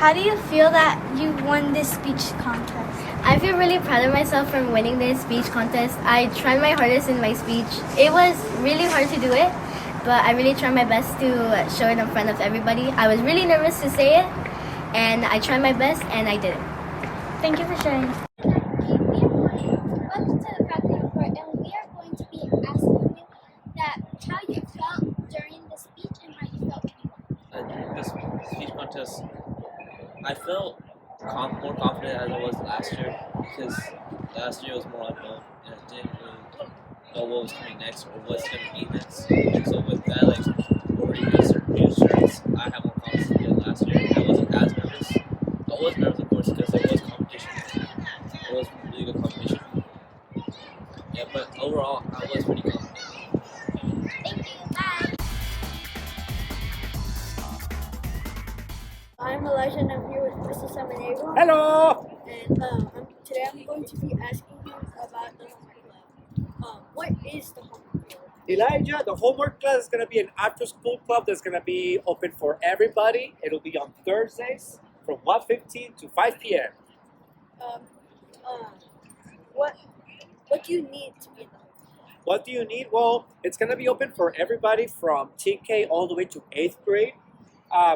how do you feel that you won this speech contest? I feel really proud of myself for winning this speech contest. I tried my hardest in my speech. It was really hard to do it, but I really tried my best to show it in front of everybody. I was really nervous to say it, and I tried my best, and I did it. Thank you for sharing. Welcome to the Falcon Report, and we are going to be asking you that how you felt during the speech and how you felt when you won. During this speech contest, I felt more confident as I was last year because last year was more unknown and I didn't really know what was coming next or what's going to be next. So with that, like already reassurance, I have more confidence than last year. I wasn't as nervous. I was nervous, of course, because it was competition. It was really good competition. Yeah, but overall, I was pretty confident. Thank you. Bye. I'm Elijah and I'm here with Mr. Seminary. Hello! And today I'm going to be asking you about the homework club. What is the homework club? Elijah, the homework club is going to be an after-school club that's going to be open for everybody. It'll be on Thursdays from 1:15 to 5 p.m. What do you need to be in the homework club? What do you need? Well, it's going to be open for everybody from TK all the way to 8th grade.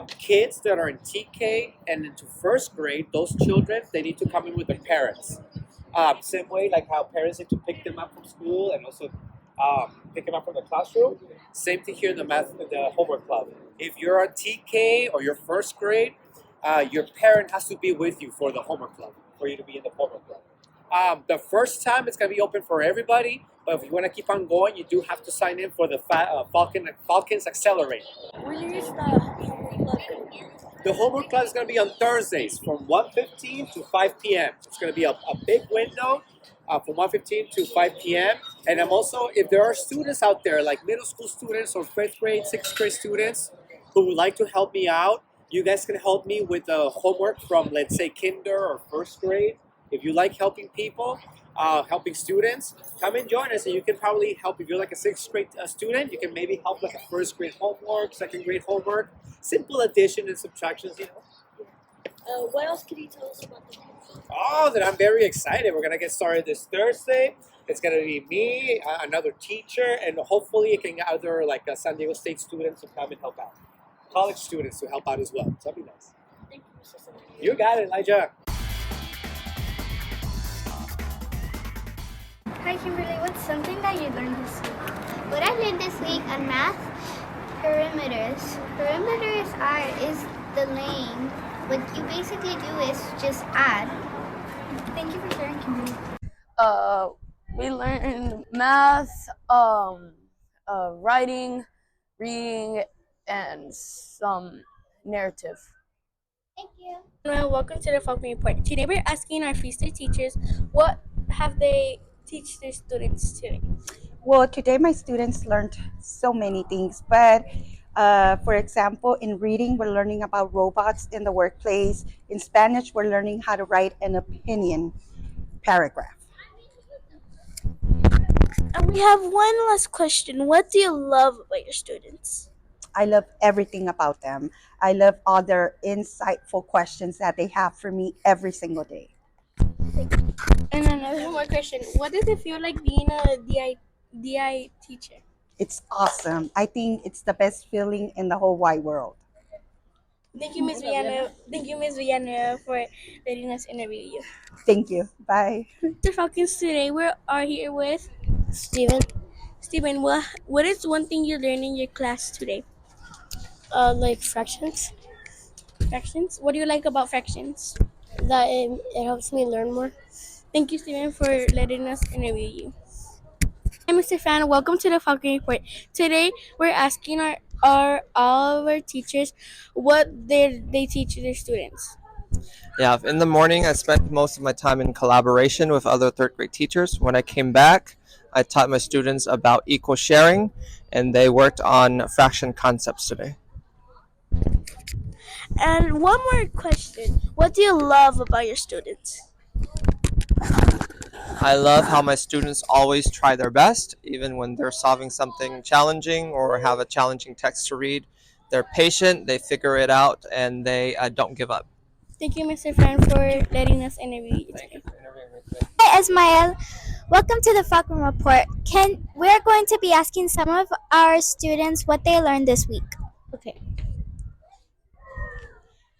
Kids that are in TK and into 1st grade, those children, they need to come in with their parents. Same way like how parents need to pick them up from school and also pick them up from the classroom. Same thing here in the homework club. If you're on TK or you're 1st grade, your parent has to be with you for the homework club, for you to be in the homework club. The first time it's going to be open for everybody, but if you want to keep on going, you do have to sign in for the Falcons Accelerate. When is the homework club going to be? The homework club is going to be on Thursdays from 1:15 to 5 p.m. It's going to be a big window from 1:15 to 5 p.m. And I'm also, if there are students out there, like middle school students or 5th grade, 6th grade students who would like to help me out, you guys can help me with the homework from, let's say, kinder or 1st grade. If you like helping people, helping students, come and join us, and you can probably help. If you're like a 6th grade student, you can maybe help like a 1st grade homework, 2nd grade homework, simple addition and subtractions, you know. What else can you tell us about the homework club? Oh, that I'm very excited. We're gonna get started this Thursday. It's gonna be me, another teacher, and hopefully it can get other like San Diego State students to come and help out. College students to help out as well. So that'd be nice. Thank you, Mr. Seminary. You got it, Elijah. Hi Kimberly, what's something that you learned this week? What I learned this week on math, perimeters. Perimeters is the lane. What you basically do is just add. Thank you for sharing, Kimberly. We learned math, writing, reading, and some narrative. Thank you. Welcome to the Falcon Report. Today we're asking our feasted teachers what have they teach their students today. Well, today my students learned so many things, but for example, in reading, we're learning about robots in the workplace. In Spanish, we're learning how to write an opinion paragraph. And we have one last question. What do you love about your students? I love everything about them. I love all their insightful questions that they have for me every single day. And another more question. What does it feel like being a DI teacher? It's awesome. I think it's the best feeling in the whole wide world. Thank you, Ms. Villanueva. Thank you, Ms. Villanueva, for letting us interview you. Thank you. Bye. The Falcons today, we are here with Steven. Steven, what is one thing you learned in your class today? Like fractions. Fractions? What do you like about fractions? That it helps me learn more. Thank you, Steven, for letting us interview you. Hi, Mr. Fan. Welcome to the Falcon Report. Today, we're asking all of our teachers what they teach their students. Yeah, in the morning, I spent most of my time in collaboration with other 3rd grade teachers. When I came back, I taught my students about equal sharing, and they worked on fraction concepts today. And one more question. What do you love about your students? I love how my students always try their best, even when they're solving something challenging or have a challenging text to read. They're patient, they figure it out, and they don't give up. Thank you, Mr. Fan, for letting us interview you today. Hi, Ismael. Welcome to the Falcon Report. We're going to be asking some of our students what they learned this week. Okay.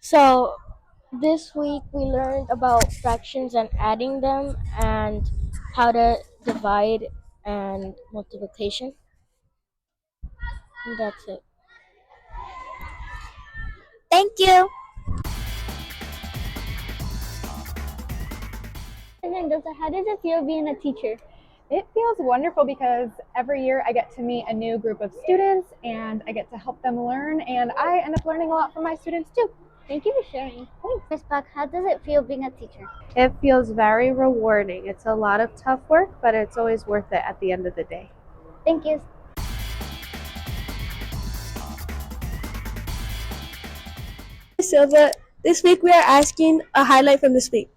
So this week we learned about fractions and adding them and how to divide and multiplication. And that's it. Thank you. Mendoza, how does it feel being a teacher? It feels wonderful because every year I get to meet a new group of students and I get to help them learn, and I end up learning a lot from my students too. Thank you for sharing. Ms. Buck, how does it feel being a teacher? It feels very rewarding. It's a lot of tough work, but it's always worth it at the end of the day. Thank you. Silva, this week we are asking a highlight from this week.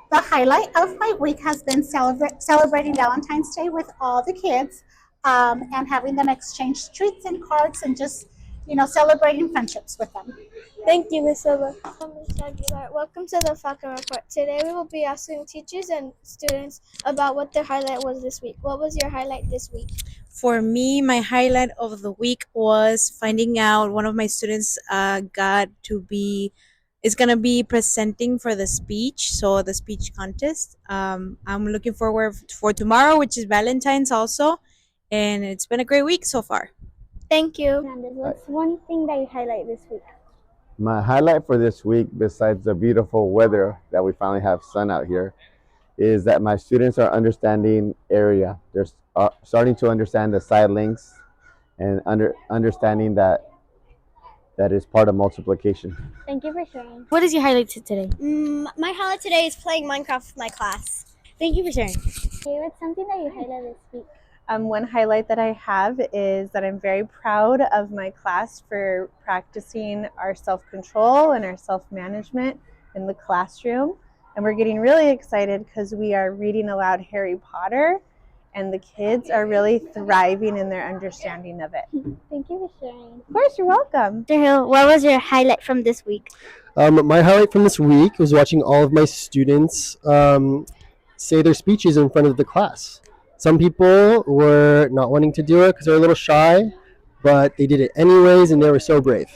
The highlight of my week has been celebrating Valentine's Day with all the kids and having them exchange treats and cards and just, celebrating friendships with them. Thank you, Ms. Silva. Ms. Aguilar, welcome to the Falcon Report. Today we will be asking teachers and students about what their highlight was this week. What was your highlight this week? For me, my highlight of the week was finding out one of my students is going to be presenting for the speech, so the speech contest. I'm looking forward for tomorrow, which is Valentine's also, and it's been a great week so far. Thank you. What's one thing that you highlight this week? My highlight for this week, besides the beautiful weather that we finally have sun out here, is that my students are understanding area. They're starting to understand the side links and understanding that is part of multiplication. Thank you for sharing. What is your highlight today? My highlight today is playing Minecraft with my class. Thank you for sharing. What's something that you highlight this week? One highlight that I have is that I'm very proud of my class for practicing our self-control and our self-management in the classroom. And we're getting really excited because we are reading aloud Harry Potter, and the kids are really thriving in their understanding of it. Thank you for sharing. Of course, you're welcome. Mr. Hill, what was your highlight from this week? My highlight from this week was watching all of my students say their speeches in front of the class. Some people were not wanting to do it because they're a little shy, but they did it anyways, and they were so brave.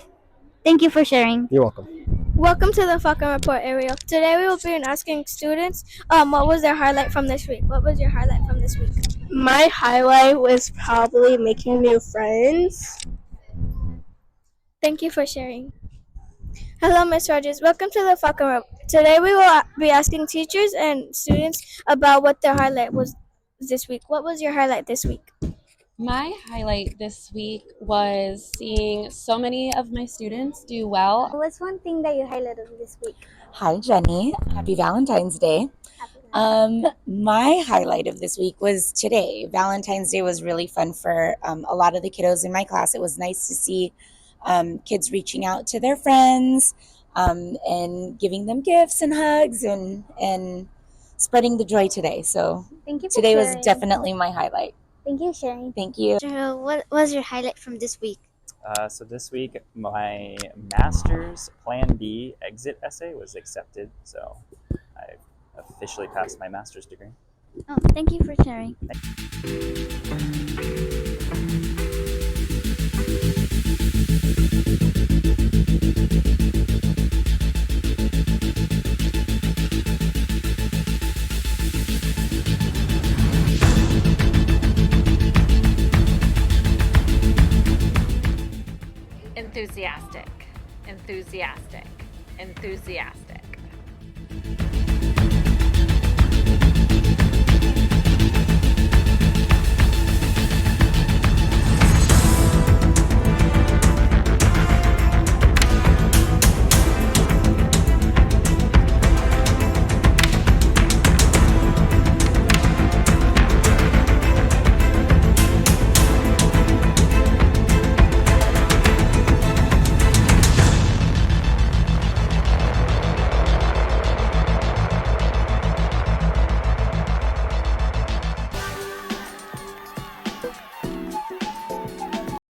Thank you for sharing. You're welcome. Welcome to the Falcon Report, Ariel. Today we will be asking students what was their highlight from this week. What was your highlight from this week? My highlight was probably making new friends. Thank you for sharing. Hello, Ms. Rogers. Welcome to the Falcon Report. Today we will be asking teachers and students about what their highlight was this week. What was your highlight this week? My highlight this week was seeing so many of my students do well. What's one thing that you highlighted this week? Hi, Jenny. Happy Valentine's Day. My highlight of this week was today. Valentine's Day was really fun for a lot of the kiddos in my class. It was nice to see kids reaching out to their friends and giving them gifts and hugs and spreading the joy today. So Thank you for today sharing. was definitely my highlight. Thank you for sharing. Thank you. What was your highlight from this week? So this week, my master's Plan B exit essay was accepted, so I officially passed my master's degree. Oh, thank you for sharing. Enthusiastic, enthusiastic, enthusiastic.